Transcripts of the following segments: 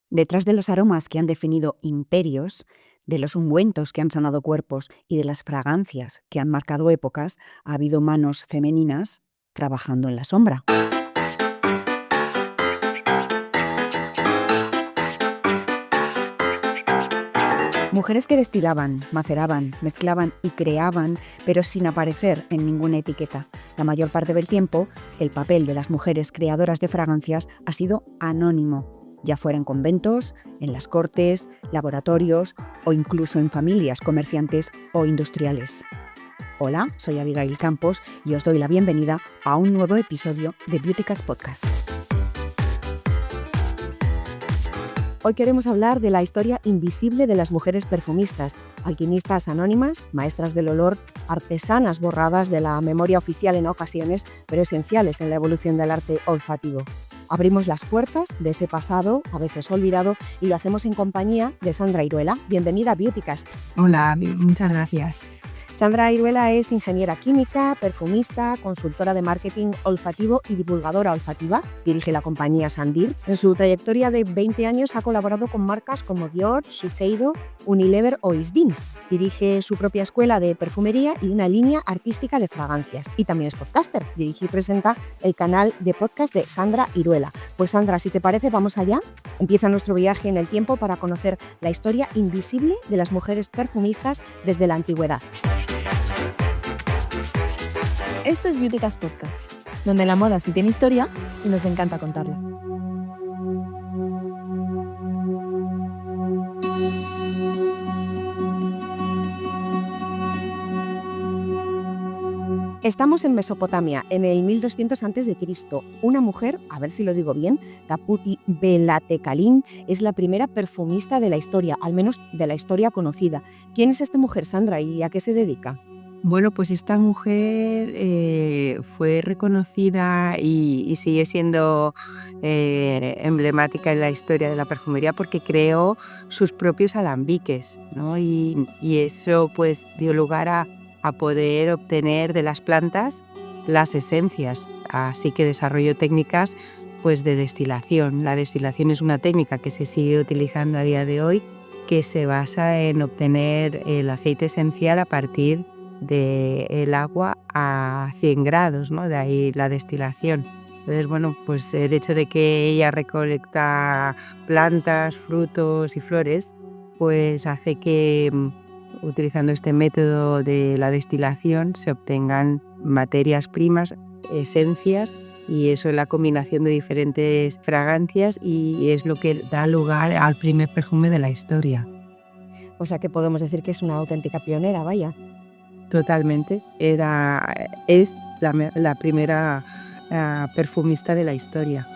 Detrás de los aromas que han definido imperios, de los ungüentos que han sanado cuerpos y de las fragancias que han marcado épocas, ha habido manos femeninas trabajando en la sombra. Mujeres que destilaban, maceraban, mezclaban y creaban, pero sin aparecer en ninguna etiqueta. La mayor parte del tiempo, el papel de las mujeres creadoras de fragancias ha sido anónimo, ya fuera en conventos, en las cortes, laboratorios o incluso en familias, comerciantes o industriales. Hola, soy Abigail Campos y os doy la bienvenida a un nuevo episodio de Beautycast Podcast. Hoy queremos hablar de la historia invisible de las mujeres perfumistas, alquimistas anónimas, maestras del olor, artesanas borradas de la memoria oficial en ocasiones, pero esenciales en la evolución del arte olfativo. Abrimos las puertas de ese pasado, a veces olvidado, y lo hacemos en compañía de Sandra Iruela. Bienvenida a Beautycast. Hola, muchas gracias. Sandra Iruela es ingeniera química, perfumista, consultora de marketing olfativo y divulgadora olfativa. Dirige la compañía Sandir. En su trayectoria de 20 años ha colaborado con marcas como Dior, Shiseido, Unilever o Isdin. Dirige su propia escuela de perfumería y una línea artística de fragancias. Y también es podcaster. Dirige y presenta el canal de podcast de Sandra Iruela. Pues Sandra, si te parece, vamos allá. Empieza nuestro viaje en el tiempo para conocer la historia invisible de las mujeres perfumistas desde la antigüedad. Esto es Beautycast Podcast, donde la moda sí tiene historia y nos encanta contarla. Estamos en Mesopotamia, en el 1200 a.C. Una mujer, a ver si lo digo bien, Taputi Belatekalin, es la primera perfumista de la historia, al menos de la historia conocida. ¿Quién es esta mujer, Sandra, y a qué se dedica? Bueno, pues esta mujer fue reconocida y sigue siendo emblemática en la historia de la perfumería porque creó sus propios alambiques, ¿no? Y eso pues dio lugar a poder obtener de las plantas las esencias. Así que desarrolló técnicas pues, de destilación. La destilación es una técnica que se sigue utilizando a día de hoy, que se basa en obtener el aceite esencial a partir del agua a 100 grados, ¿no? De ahí la destilación. Entonces, bueno, pues el hecho de que ella recolecta plantas, frutos y flores, pues hace que utilizando este método de la destilación se obtengan materias primas, esencias, y eso es la combinación de diferentes fragancias y es lo que da lugar al primer perfume de la historia. O sea que podemos decir que es una auténtica pionera, vaya. Totalmente, es la primera perfumista de la historia.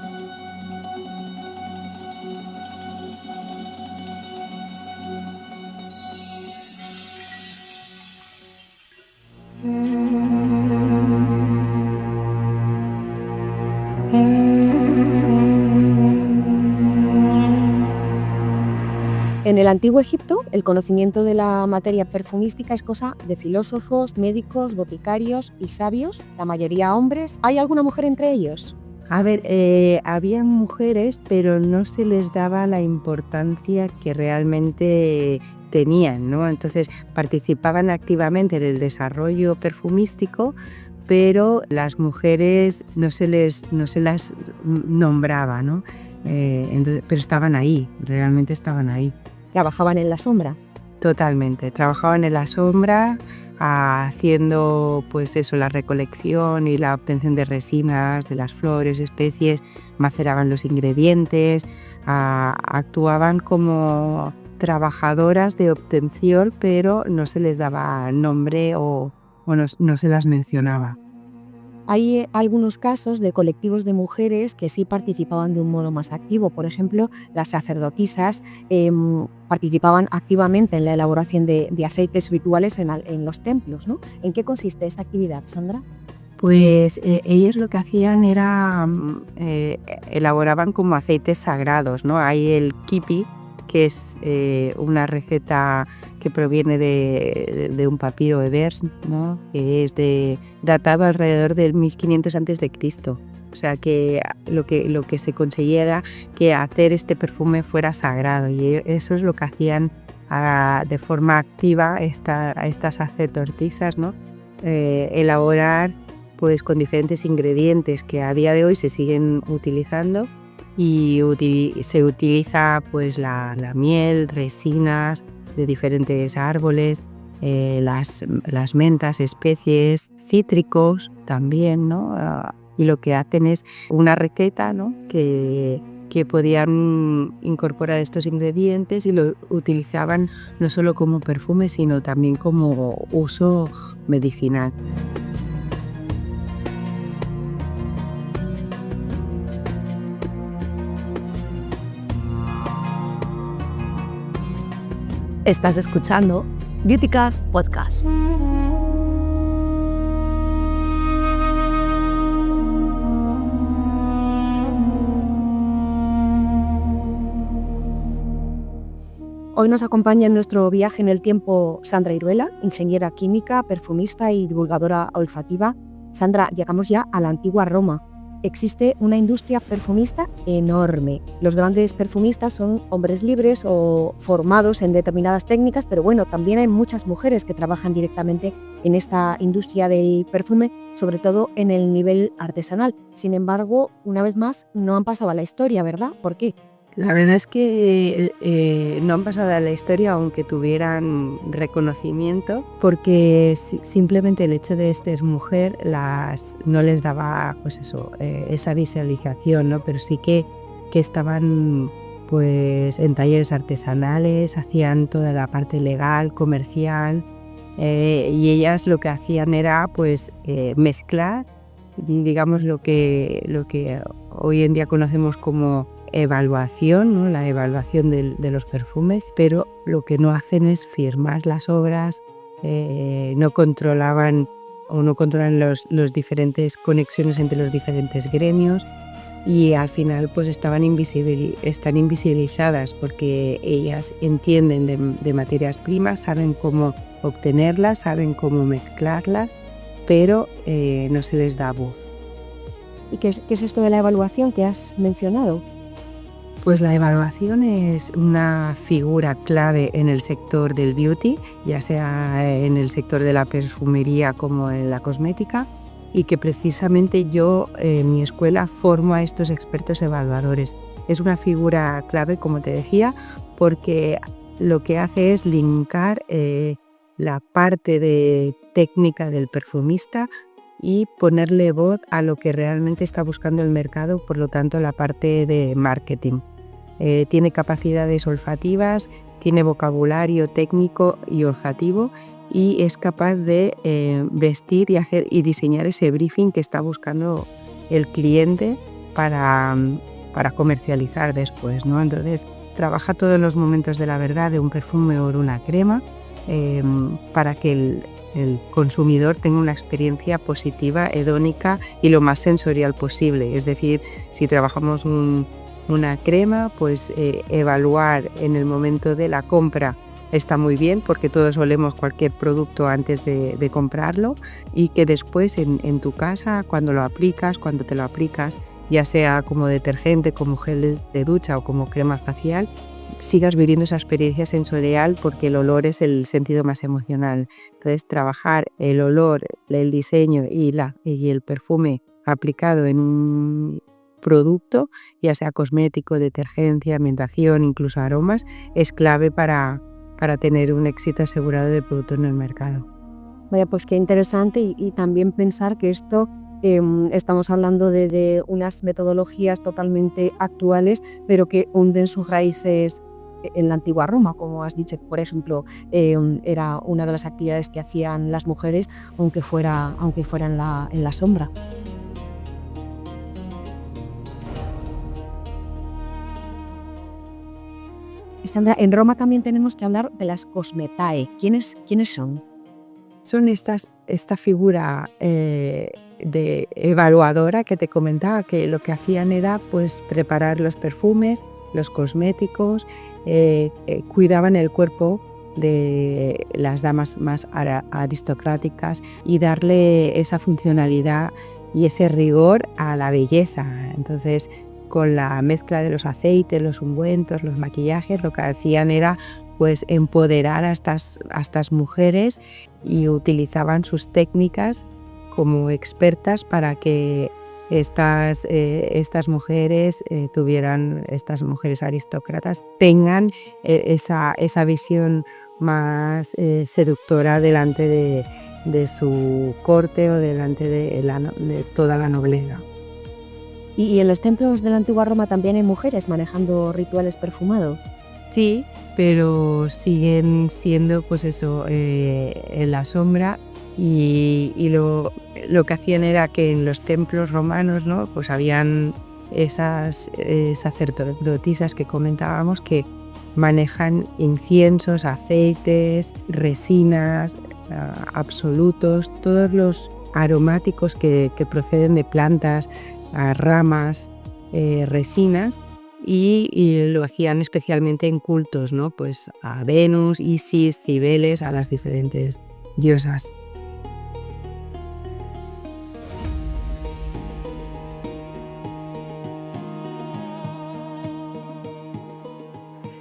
En el antiguo Egipto, el conocimiento de la materia perfumística es cosa de filósofos, médicos, boticarios y sabios, la mayoría hombres. ¿Hay alguna mujer entre ellos? A ver, había mujeres, pero no se les daba la importancia que realmente tenían, ¿no? Entonces participaban activamente del desarrollo perfumístico, pero las mujeres no se las nombraba, ¿no? Pero estaban ahí, realmente estaban ahí. ¿Trabajaban en la sombra? Totalmente, trabajaban en la sombra haciendo pues eso, la recolección y la obtención de resinas, de las flores, especies, maceraban los ingredientes, actuaban como trabajadoras de obtención, pero no se les daba nombre o no se las mencionaba. Hay algunos casos de colectivos de mujeres que sí participaban de un modo más activo. Por ejemplo, las sacerdotisas participaban activamente en la elaboración de aceites rituales en los templos, ¿no? ¿En qué consiste esa actividad, Sandra? Pues ellos lo que hacían era elaboraban como aceites sagrados, ¿no? Hay el kipi, que es una receta que proviene de un papiro Ebers, ¿no? Que es datado alrededor del 1500 a.C. O sea, que lo que se conseguía era que hacer este perfume fuera sagrado, y eso es lo que hacían de forma activa estas sacerdotisas, ¿no? Elaborar pues con diferentes ingredientes que a día de hoy se siguen utilizando, y se utiliza pues la miel, resinas de diferentes árboles, las mentas, especies, cítricos también, ¿no? Y lo que hacen es una receta, ¿no? que podían incorporar estos ingredientes y lo utilizaban no solo como perfume, sino también como uso medicinal. Estás escuchando Beautycast Podcast. Hoy nos acompaña en nuestro viaje en el tiempo Sandra Iruela, ingeniera química, perfumista y divulgadora olfativa. Sandra, llegamos ya a la antigua Roma. Existe una industria perfumista enorme. Los grandes perfumistas son hombres libres o formados en determinadas técnicas, pero bueno, también hay muchas mujeres que trabajan directamente en esta industria del perfume, sobre todo en el nivel artesanal. Sin embargo, una vez más, no han pasado a la historia, ¿verdad? ¿Por qué? La verdad es que no han pasado a la historia, aunque tuvieran reconocimiento, porque simplemente el hecho de ser mujer no les daba pues eso, esa visualización, ¿no? Pero sí que estaban pues en talleres artesanales, hacían toda la parte legal, comercial, y ellas lo que hacían era pues mezclar, digamos, lo que hoy en día conocemos como evaluación, ¿no? La evaluación de los perfumes, pero lo que no hacen es firmar las obras, no controlan los diferentes conexiones entre los diferentes gremios, y al final pues están invisibilizadas porque ellas entienden de materias primas, saben cómo obtenerlas, saben cómo mezclarlas, pero no se les da voz. ¿Y qué es esto de la evaluación que has mencionado? Pues la evaluación es una figura clave en el sector del beauty, ya sea en el sector de la perfumería como en la cosmética, y que precisamente yo en mi escuela formo a estos expertos evaluadores. Es una figura clave, como te decía, porque lo que hace es linkar la parte de técnica del perfumista y ponerle voz a lo que realmente está buscando el mercado, por lo tanto la parte de marketing. Tiene capacidades olfativas, tiene vocabulario técnico y olfativo, y es capaz de vestir y diseñar ese briefing que está buscando el cliente para comercializar después, ¿no? Entonces trabaja todos los momentos de la verdad de un perfume o de una crema para que el consumidor tenga una experiencia positiva, hedónica y lo más sensorial posible. Es decir, si trabajamos una crema, pues evaluar en el momento de la compra está muy bien, porque todos olemos cualquier producto antes de comprarlo, y que después en tu casa, cuando te lo aplicas, ya sea como detergente, como gel de ducha o como crema facial, sigas viviendo esa experiencia sensorial, porque el olor es el sentido más emocional. Entonces, trabajar el olor, el diseño y el perfume aplicado en un producto, ya sea cosmético, detergencia, ambientación, incluso aromas, es clave para tener un éxito asegurado del producto en el mercado. Vaya, pues qué interesante, y también pensar que esto estamos hablando de unas metodologías totalmente actuales, pero que hunden sus raíces en la antigua Roma, como has dicho. Por ejemplo, era una de las actividades que hacían las mujeres, aunque fuera en la sombra. Sandra, en Roma también tenemos que hablar de las cosmetae. ¿Quiénes son? Son esta figura de evaluadora que te comentaba, que lo que hacían era pues preparar los perfumes, los cosméticos, cuidaban el cuerpo de las damas más aristocráticas y darle esa funcionalidad y ese rigor a la belleza. Entonces, con la mezcla de los aceites, los ungüentos, los maquillajes, lo que hacían era pues empoderar a estas mujeres y utilizaban sus técnicas como expertas para que estas mujeres estas mujeres aristócratas tengan esa visión más seductora delante de su corte o delante de toda la nobleza. ¿Y en los templos de la antigua Roma también hay mujeres manejando rituales perfumados? Sí, pero siguen siendo pues eso, en la sombra y lo que hacían era que en los templos romanos, ¿no? Pues habían esas sacerdotisas que comentábamos que manejan inciensos, aceites, resinas, absolutos, todos los aromáticos que proceden de plantas, ramas, resinas, y lo hacían especialmente en cultos, ¿no? Pues a Venus, Isis, Cibeles, a las diferentes diosas.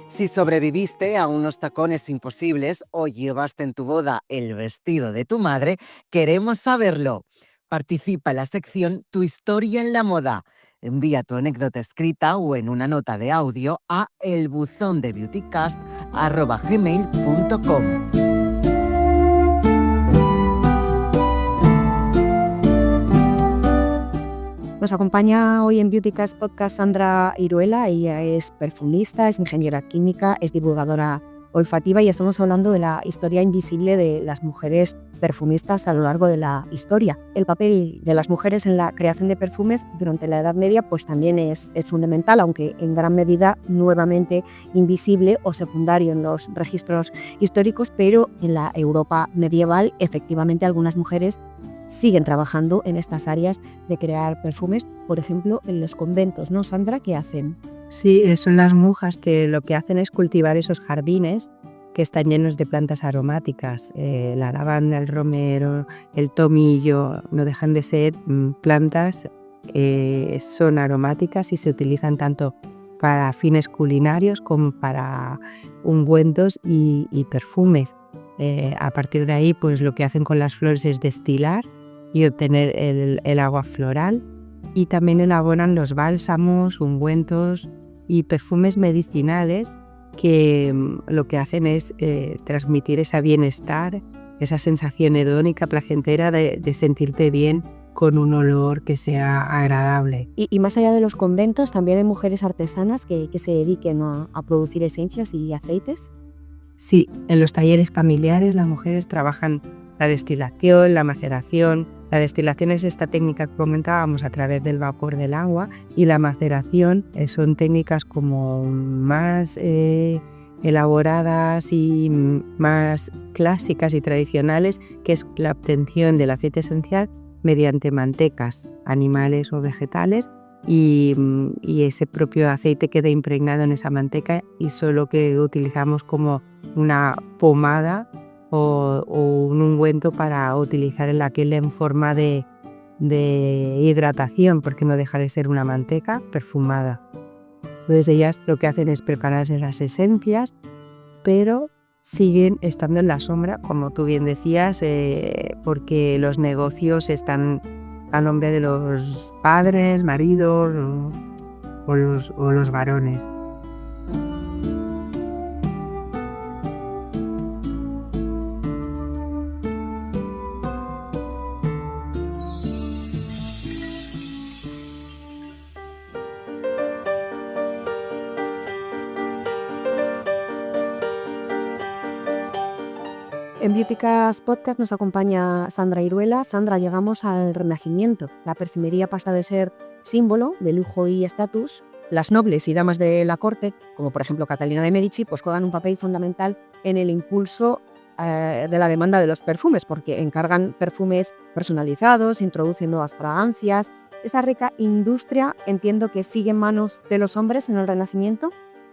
Si sobreviviste a unos tacones imposibles o llevaste en tu boda el vestido de tu madre, queremos saberlo. Participa en la sección Tu historia en la moda. Envía tu anécdota escrita o en una nota de audio a elbuzondebeautycast@gmail.com. Nos acompaña hoy en Beautycast Podcast Sandra Iruela. Ella es perfumista, es ingeniera química, es divulgadora olfativa y estamos hablando de la historia invisible de las mujeres perfumistas a lo largo de la historia. El papel de las mujeres en la creación de perfumes durante la Edad Media pues también es fundamental, aunque en gran medida nuevamente invisible o secundario en los registros históricos, pero en la Europa medieval efectivamente algunas mujeres siguen trabajando en estas áreas de crear perfumes, por ejemplo, en los conventos, ¿no, Sandra? ¿Qué hacen? Sí, son las monjas que lo que hacen es cultivar esos jardines que están llenos de plantas aromáticas. La lavanda, el romero, el tomillo, no dejan de ser plantas, son aromáticas y se utilizan tanto para fines culinarios como para ungüentos y perfumes. A partir de ahí, pues lo que hacen con las flores es destilar y obtener el agua floral, y también elaboran los bálsamos, ungüentos y perfumes medicinales que lo que hacen es transmitir ese bienestar, esa sensación hedónica, placentera de sentirte bien con un olor que sea agradable. Y más allá de los conventos, ¿también hay mujeres artesanas que se dediquen a producir esencias y aceites? Sí, en los talleres familiares las mujeres trabajan la destilación, la maceración. La destilación es esta técnica que comentábamos a través del vapor del agua, y la maceración son técnicas como más elaboradas y más clásicas y tradicionales, que es la obtención del aceite esencial mediante mantecas animales o vegetales, y ese propio aceite queda impregnado en esa manteca y solo que utilizamos como una pomada o un ungüento para utilizar en la piel en forma de hidratación, porque no deja de ser una manteca perfumada. Entonces ellas lo que hacen es prepararse las esencias, pero siguen estando en la sombra, como tú bien decías, porque los negocios están a nombre de los padres, maridos o los varones. En Beautycast Podcast nos acompaña Sandra Iruela. Sandra, llegamos al Renacimiento. La perfumería pasa de ser símbolo de lujo y estatus. Las nobles y damas de la corte, como por ejemplo Catalina de Medici, pues juegan un papel fundamental en el impulso de la demanda de los perfumes, porque encargan perfumes personalizados, introducen nuevas fragancias. Esa rica industria entiendo que sigue en manos de los hombres en el Renacimiento.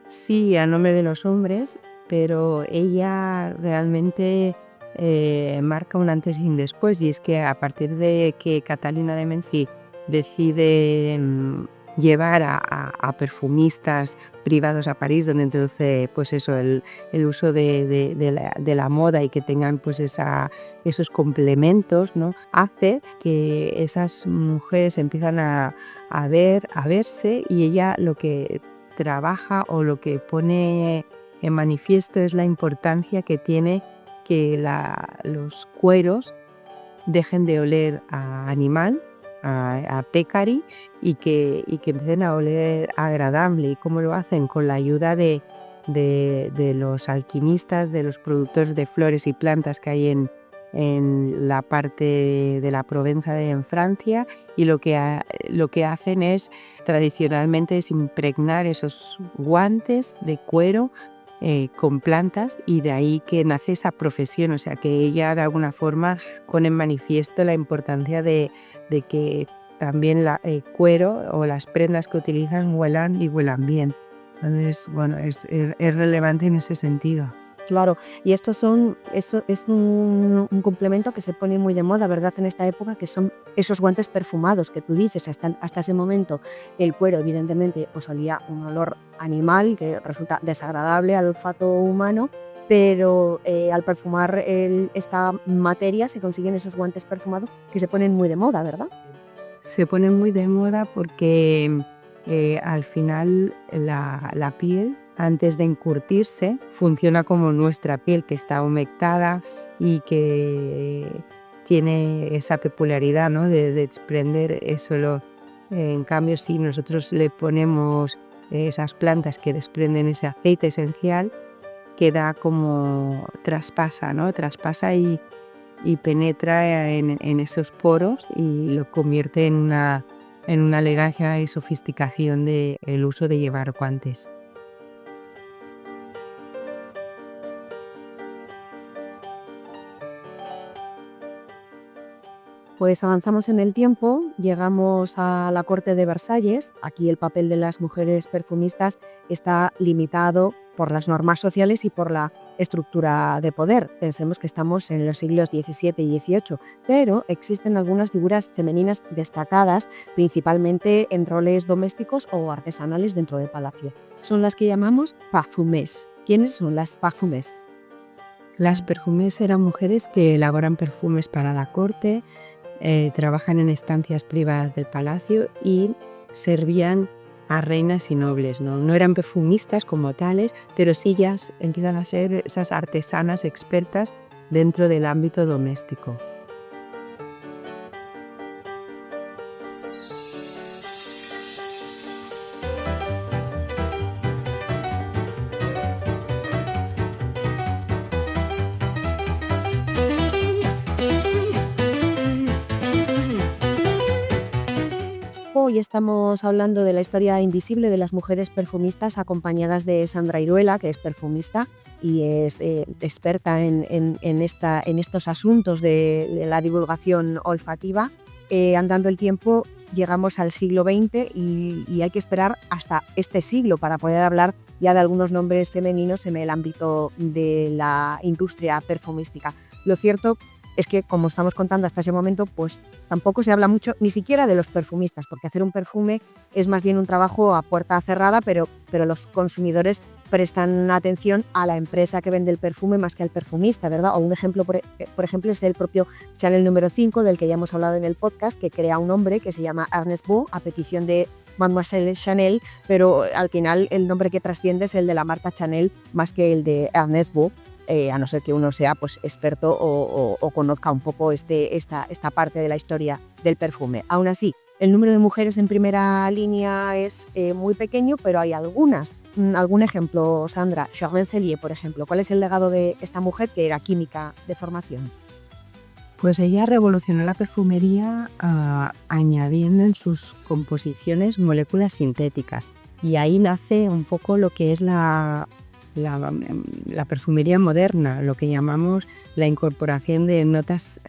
Sí, a nombre de los hombres, pero ella realmente marca un antes y un después, y es que a partir de que Catalina de Menzi decide llevar a perfumistas privados a París, donde introduce pues eso, el uso de la moda y que tengan pues esos complementos, ¿no? Hace que esas mujeres empiezan a verse, y ella lo que trabaja o lo que pone en manifiesto es la importancia que tiene que los cueros dejen de oler a animal, a peccari, y que empiecen a oler agradable. ¿Y cómo lo hacen? Con la ayuda de los alquimistas, de los productores de flores y plantas que hay en la parte de la Provenza en Francia, y lo que hacen es, tradicionalmente, es impregnar esos guantes de cuero con plantas, y de ahí que nace esa profesión. O sea, que ella de alguna forma pone en manifiesto la importancia de que también el cuero o las prendas que utilizan huelan y huelan bien. Entonces, bueno, es relevante en ese sentido. Claro, y eso es un complemento que se pone muy de moda, ¿verdad?, en esta época, que son esos guantes perfumados que tú dices. Hasta ese momento el cuero, evidentemente, pues olía un olor animal que resulta desagradable al olfato humano, pero al perfumar esta materia se consiguen esos guantes perfumados que se ponen muy de moda, ¿verdad? Se ponen muy de moda porque al final la piel, antes de encurtirse, funciona como nuestra piel, que está humectada y que tiene esa peculiaridad, ¿no?, de desprender ese olor. En cambio, si nosotros le ponemos esas plantas que desprenden ese aceite esencial, queda como traspasa, ¿no? Traspasa y penetra en esos poros, y lo convierte en una elegancia y sofisticación del uso de llevar guantes. Pues avanzamos en el tiempo, llegamos a la corte de Versalles. Aquí el papel de las mujeres perfumistas está limitado por las normas sociales y por la estructura de poder. Pensemos que estamos en los siglos XVII y XVIII, pero existen algunas figuras femeninas destacadas, principalmente en roles domésticos o artesanales dentro del palacio. Son las que llamamos parfumées. ¿Quiénes son las parfumées? Las perfumées eran mujeres que elaboran perfumes para la corte, trabajan en estancias privadas del palacio y servían a reinas y nobles, ¿no? No eran perfumistas como tales, pero sí ya empiezan a ser esas artesanas expertas dentro del ámbito doméstico. Hoy estamos hablando de la historia invisible de las mujeres perfumistas, acompañadas de Sandra Iruela, que es perfumista y es experta en estos asuntos de la divulgación olfativa. Andando el tiempo, llegamos al siglo XX y hay que esperar hasta este siglo para poder hablar ya de algunos nombres femeninos en el ámbito de la industria perfumística. Lo cierto es que, como estamos contando hasta ese momento, pues tampoco se habla mucho ni siquiera de los perfumistas, porque hacer un perfume es más bien un trabajo a puerta cerrada, pero los consumidores prestan atención a la empresa que vende el perfume más que al perfumista, ¿verdad? O un ejemplo, por ejemplo, es el propio Chanel número 5, del que ya hemos hablado en el podcast, que crea un hombre que se llama Ernest Beau, a petición de Mademoiselle Chanel, pero al final el nombre que trasciende es el de la marca Chanel más que el de Ernest Beau. A no ser que uno sea pues experto o conozca un poco esta parte de la historia del perfume. Aún así, el número de mujeres en primera línea es muy pequeño, pero hay algunas. ¿Algún ejemplo, Sandra? Charmaine Cellier, por ejemplo. ¿Cuál es el legado de esta mujer, que era química de formación? Pues ella revolucionó la perfumería añadiendo en sus composiciones moléculas sintéticas. Y ahí nace un poco lo que es la perfumería moderna, lo que llamamos la incorporación de notas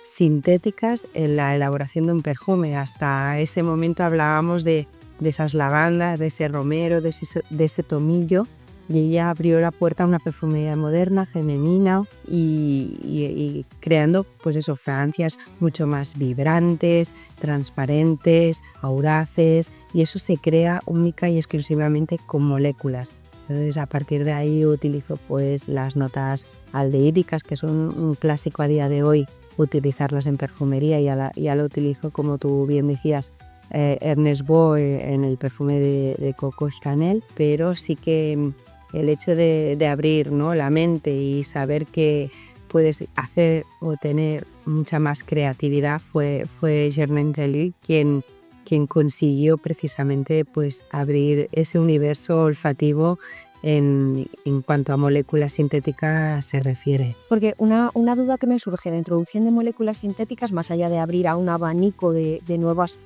sintéticas en la elaboración de un perfume. Hasta ese momento hablábamos de esas lavandas, de ese romero, de ese tomillo, y ella abrió la puerta a una perfumería moderna, femenina y creando pues eso, fragancias mucho más vibrantes, transparentes, auraces, y eso se crea única y exclusivamente con moléculas. Entonces a partir de ahí utilizo pues las notas aldehídicas, que son un clásico a día de hoy utilizarlas en perfumería, ya lo utilizo, como tú bien decías, Ernest Beaux en el perfume de Coco Chanel, pero sí que el hecho de abrir, ¿no?, la mente y saber que puedes hacer o tener mucha más creatividad fue Germaine Joly quien consiguió precisamente pues abrir ese universo olfativo en cuanto a moléculas sintéticas se refiere. Porque una duda que me surge, la introducción de moléculas sintéticas, más allá de abrir a un abanico de nuevos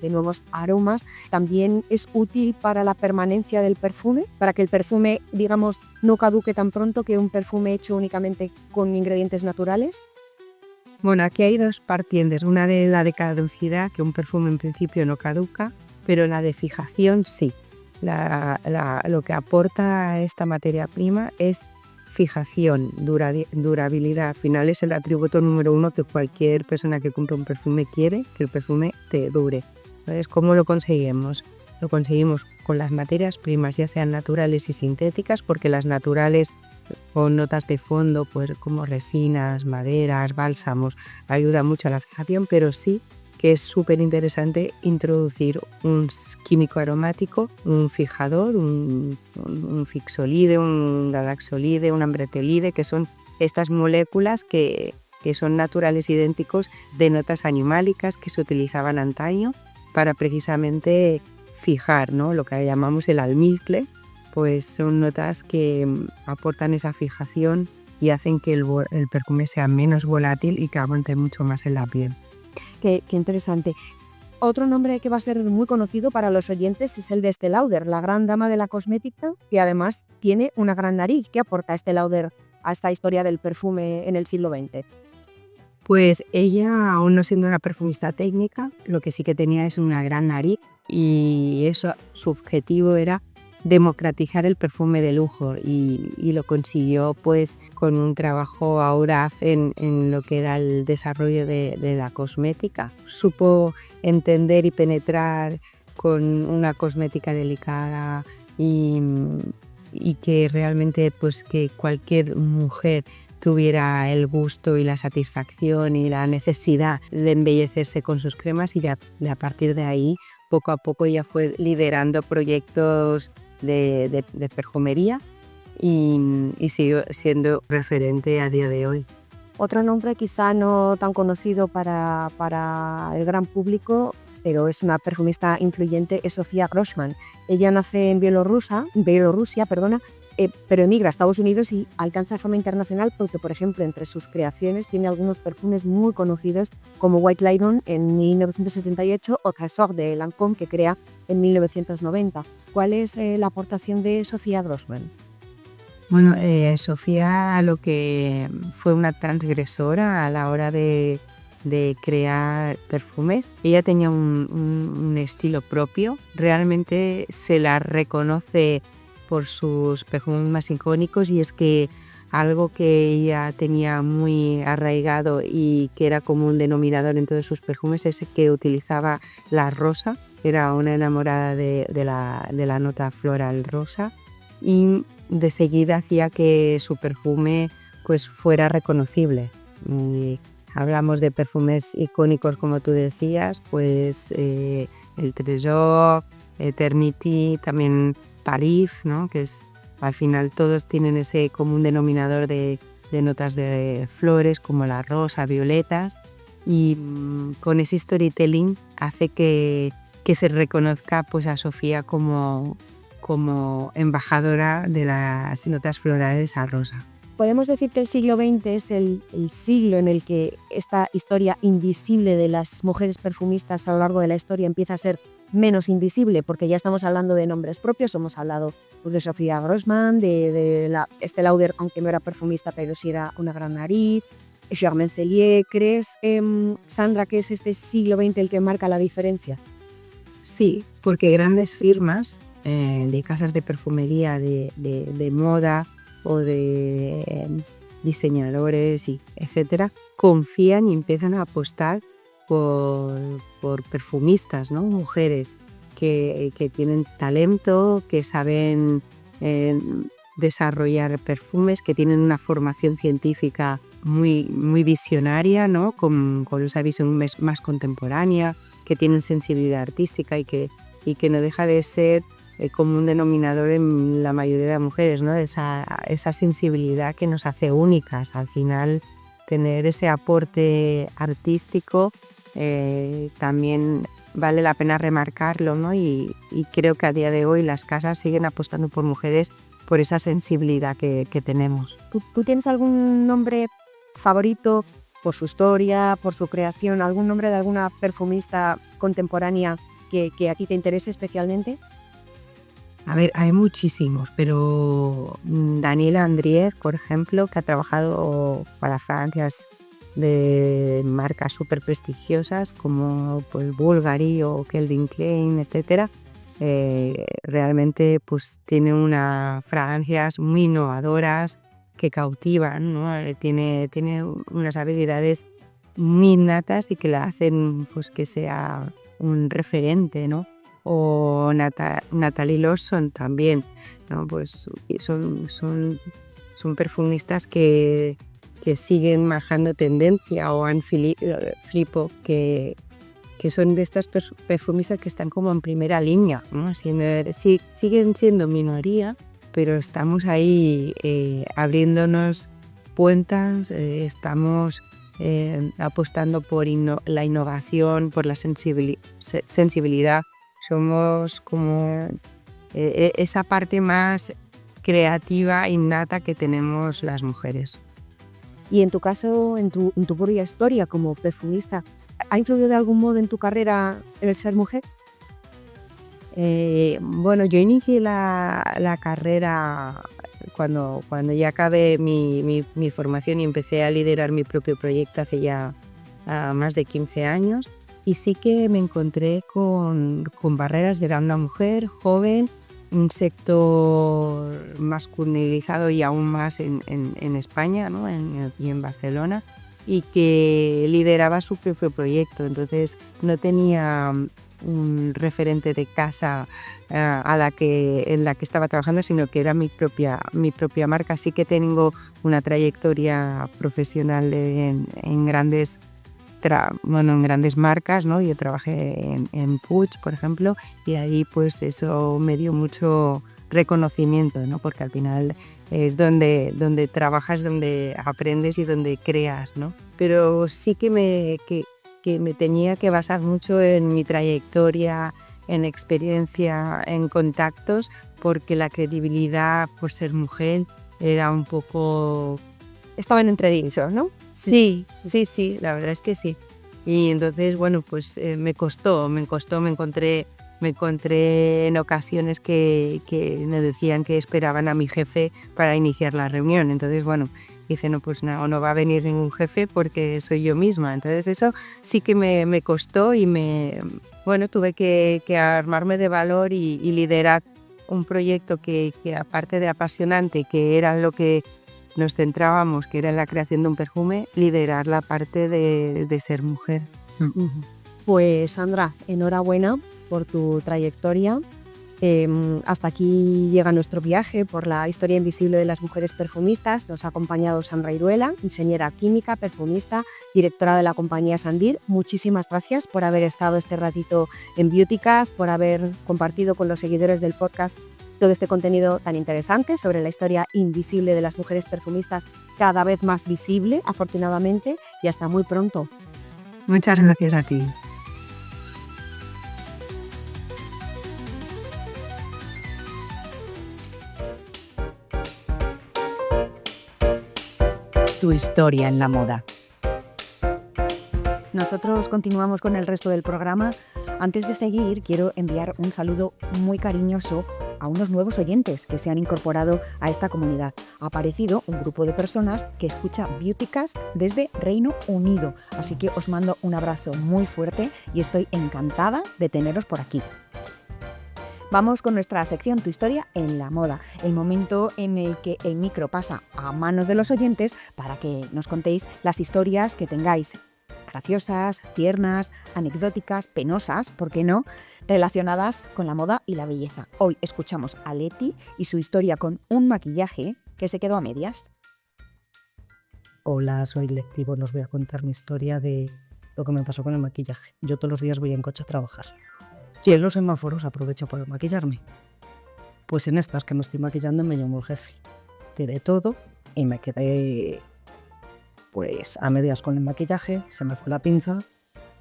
aromas, ¿también es útil para la permanencia del perfume? Para que el perfume, digamos, no caduque tan pronto que un perfume hecho únicamente con ingredientes naturales. Bueno, aquí hay dos partientes, una de la de caducidad, que un perfume en principio no caduca, pero la de fijación sí. Lo que aporta esta materia prima es fijación, durabilidad. Al final es el atributo número 1 que cualquier persona que compra un perfume quiere, que el perfume te dure. Entonces, ¿cómo lo conseguimos? Lo conseguimos con las materias primas, ya sean naturales y sintéticas, porque las naturales con notas de fondo, pues como resinas, maderas, bálsamos, ayuda mucho a la fijación, pero sí que es súper interesante introducir un químico aromático, un fijador, un fixolide, un galaxolide, un ambretolide, que son estas moléculas que son naturales idénticos de notas animálicas que se utilizaban antaño para precisamente fijar, ¿no?, lo que llamamos el almizcle. Pues son notas que aportan esa fijación y hacen que el perfume sea menos volátil y que aguante mucho más en la piel. Qué interesante. Otro nombre que va a ser muy conocido para los oyentes es el de Estée Lauder, la gran dama de la cosmética, que además tiene una gran nariz. ¿Qué aporta Estée Lauder a esta historia del perfume en el siglo XX? Pues ella, aún no siendo una perfumista técnica, lo que sí que tenía es una gran nariz, y eso, su objetivo era democratizar el perfume de lujo, y lo consiguió pues con un trabajo audaz en lo que era el desarrollo de la cosmética. Supo entender y penetrar con una cosmética delicada y que realmente pues que cualquier mujer tuviera el gusto y la satisfacción y la necesidad de embellecerse con sus cremas, y a partir de ahí poco a poco ella fue liderando proyectos de perfumería y sigue siendo referente a día de hoy. Otro nombre quizá no tan conocido para el gran público, pero es una perfumista influyente, es Sofía Grossman. Ella nace en Bielorrusia, pero emigra a Estados Unidos y alcanza fama internacional porque, por ejemplo, entre sus creaciones tiene algunos perfumes muy conocidos como White Lion en 1978 o Trésor de Lancôme, que crea en 1990. ¿Cuál es la aportación de Sofía Grossman? Bueno, Sofía lo que fue una transgresora a la hora de crear perfumes. Ella tenía un estilo propio, realmente se la reconoce por sus perfumes más icónicos, y es que algo que ella tenía muy arraigado y que era como un denominador en todos sus perfumes es que utilizaba la rosa. Era una enamorada de la nota floral rosa, y de seguida hacía que su perfume pues fuera reconocible. Hablamos de perfumes icónicos, como tú decías, pues el Trésor, Eternity, también Paris, ¿no?, que es, al final todos tienen ese común denominador de notas de flores como la rosa, violetas, y con ese storytelling hace que se reconozca pues a Sofía como embajadora de las notas florales a rosa. Podemos decir que el siglo XX es el siglo en el que esta historia invisible de las mujeres perfumistas a lo largo de la historia empieza a ser menos invisible, porque ya estamos hablando de nombres propios. Hemos hablado pues, de Sofía Grossman, de Estée Lauder, aunque no era perfumista, pero sí era una gran nariz, Germaine Joly. ¿Crees, Sandra, que es este siglo XX el que marca la diferencia? Sí, porque grandes firmas de casas de perfumería de moda o de diseñadores, etcétera, confían y empiezan a apostar por perfumistas, ¿no? Mujeres que tienen talento, que saben desarrollar perfumes, que tienen una formación científica muy visionaria, ¿no? Con esa visión más contemporánea, que tienen sensibilidad artística y que no deja de ser como un denominador en la mayoría de las mujeres, ¿no? Esa sensibilidad que nos hace únicas. Al final, tener ese aporte artístico también vale la pena remarcarlo, ¿no? Y creo que a día de hoy las casas siguen apostando por mujeres por esa sensibilidad que tenemos. ¿Tú tienes algún nombre favorito por su historia, por su creación, algún nombre de alguna perfumista contemporánea que a ti te interese especialmente? A ver, hay muchísimos, pero Daniela Andrier, por ejemplo, que ha trabajado para fragancias de marcas súper prestigiosas como pues, Bulgari o Calvin Klein, etc. Realmente pues, tiene unas fragancias muy innovadoras que cautivan, ¿no? Tiene unas habilidades muy innatas y que la hacen pues, que sea un referente, ¿no? O Natalie Lawson también, ¿no? Pues son perfumistas que siguen marcando tendencia, o Anne Filippo, que son de estas perfumistas que están como en primera línea, ¿no? Siguen siendo minoría, pero estamos ahí abriéndonos puertas, estamos apostando por la innovación, por la sensibilidad. Somos como esa parte más creativa, innata que tenemos las mujeres. Y en tu caso, en tu propia historia como perfumista, ¿ha influido de algún modo en tu carrera el ser mujer? Bueno, yo inicié la carrera cuando ya acabé mi formación y empecé a liderar mi propio proyecto hace ya más de 15 años. Y sí que me encontré con barreras. Era una mujer joven, un sector masculinizado y aún más en España, ¿no? Y en Barcelona, y que lideraba su propio proyecto. Entonces no tenía un referente de casa en la que estaba trabajando, sino que era mi propia marca. Sí que tengo una trayectoria profesional en grandes marcas, ¿no? Yo trabajé en Puig, por ejemplo, y ahí pues eso me dio mucho reconocimiento, ¿no? Porque al final es donde trabajas, donde aprendes y donde creas, ¿no? Pero sí que me tenía que basar mucho en mi trayectoria, en experiencia, en contactos, porque la credibilidad por ser mujer era un poco... Estaba en entredicho, ¿no? Sí, la verdad es que sí. Y entonces, bueno, pues me encontré en ocasiones que me decían que esperaban a mi jefe para iniciar la reunión. Entonces, bueno, dice, no va a venir ningún jefe porque soy yo misma. Entonces eso sí que me costó y tuve que armarme de valor y liderar un proyecto que aparte de apasionante, que era lo que nos centrábamos, que era la creación de un perfume, liderar la parte de ser mujer. Pues Sandra, enhorabuena por tu trayectoria. Hasta aquí llega nuestro viaje por la historia invisible de las mujeres perfumistas. Nos ha acompañado Sandra Iruela, ingeniera química, perfumista, directora de la compañía Sandir. Muchísimas gracias por haber estado este ratito en Beautycast, por haber compartido con los seguidores del podcast todo este contenido tan interesante sobre la historia invisible de las mujeres perfumistas, cada vez más visible, afortunadamente, y hasta muy pronto. Muchas gracias a ti. Tu historia en la moda. Nosotros continuamos con el resto del programa. Antes de seguir, quiero enviar un saludo muy cariñoso a unos nuevos oyentes que se han incorporado a esta comunidad. Ha aparecido un grupo de personas que escucha Beautycast desde Reino Unido, así que os mando un abrazo muy fuerte y estoy encantada de teneros por aquí. Vamos con nuestra sección Tu historia en la moda, el momento en el que el micro pasa a manos de los oyentes para que nos contéis las historias que tengáis, graciosas, tiernas, anecdóticas, penosas, ¿por qué no?, relacionadas con la moda y la belleza. Hoy escuchamos a Leti y su historia con un maquillaje que se quedó a medias. Hola, soy Leti, bueno, os voy a contar mi historia de lo que me pasó con el maquillaje. Yo todos los días voy en coche a trabajar. Y en los semáforos aprovecho para maquillarme. Pues en estas que me estoy maquillando me llamó el jefe. Tiré todo y me quedé pues a medias con el maquillaje, se me fue la pinza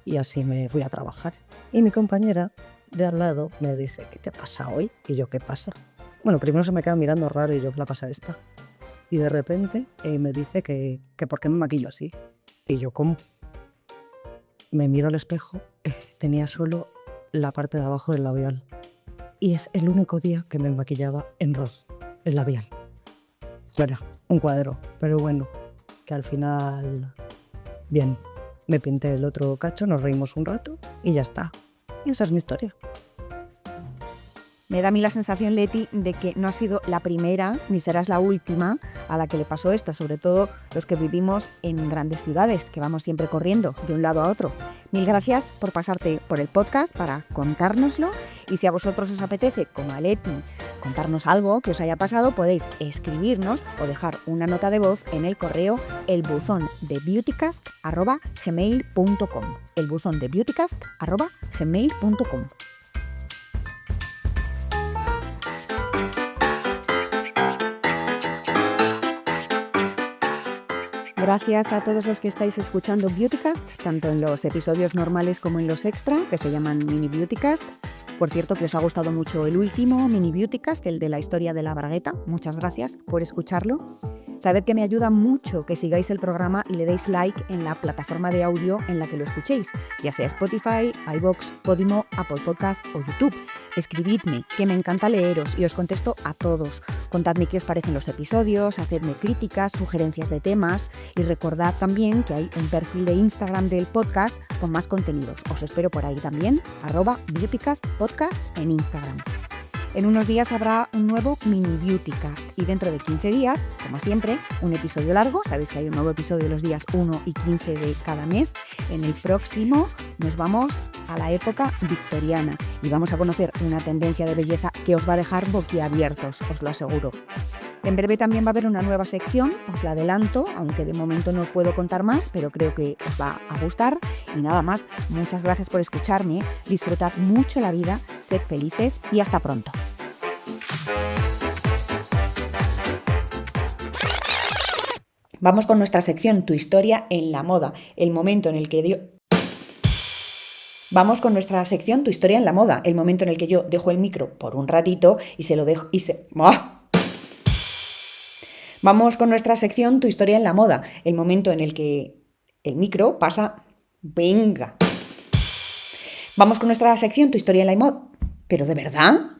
y así me fui a trabajar. Y mi compañera de al lado me dice, ¿qué te pasa hoy? Y yo, ¿qué pasa? Bueno, primero se me queda mirando raro y yo, ¿qué la pasa esta? Y de repente me dice que por qué me maquillo así. Y yo, ¿cómo? Me miro al espejo, tenía solo la parte de abajo del labial. Y es el único día que me maquillaba en rojo, el labial. Bueno, un cuadro, pero bueno, que al final, bien, me pinté el otro cacho, nos reímos un rato y ya está. Y esa es mi historia. Me da a mí la sensación, Leti, de que no has sido la primera ni serás la última a la que le pasó esto, sobre todo los que vivimos en grandes ciudades, que vamos siempre corriendo de un lado a otro. Mil gracias por pasarte por el podcast para contárnoslo, y si a vosotros os apetece, como a Leti, contarnos algo que os haya pasado, podéis escribirnos o dejar una nota de voz en el correo elbuzondebeautycast@gmail.com. elbuzondebeautycast@gmail.com. Gracias a todos los que estáis escuchando Beautycast, tanto en los episodios normales como en los extra, que se llaman Mini Beautycast. Por cierto, que os ha gustado mucho el último Mini Beautycast, el de la historia de la bragueta. Muchas gracias por escucharlo. Sabed que me ayuda mucho que sigáis el programa y le deis like en la plataforma de audio en la que lo escuchéis, ya sea Spotify, iVoox, Podimo, Apple Podcast o YouTube. Escribidme, que me encanta leeros y os contesto a todos. Contadme qué os parecen los episodios, hacedme críticas, sugerencias de temas y recordad también que hay un perfil de Instagram del podcast con más contenidos. Os espero por ahí también, @beautycastpodcast en Instagram. En unos días habrá un nuevo Mini Beautycast y dentro de 15 días, como siempre, un episodio largo. Sabéis que hay un nuevo episodio los días 1 y 15 de cada mes. En el próximo nos vamos a la época victoriana y vamos a conocer una tendencia de belleza que os va a dejar boquiabiertos, os lo aseguro. En breve también va a haber una nueva sección, os la adelanto, aunque de momento no os puedo contar más, pero creo que os va a gustar. Y nada más, muchas gracias por escucharme, disfrutad mucho la vida, sed felices y hasta pronto. Vamos con nuestra sección Tu historia en la moda, el momento en el que Vamos con nuestra sección Tu historia en la moda, el momento en el que yo dejo el micro por un ratito y se lo dejo Vamos con nuestra sección Tu historia en la moda, el momento en el que el micro pasa... Venga. Vamos con nuestra sección Tu historia en la moda. ¿Pero de verdad?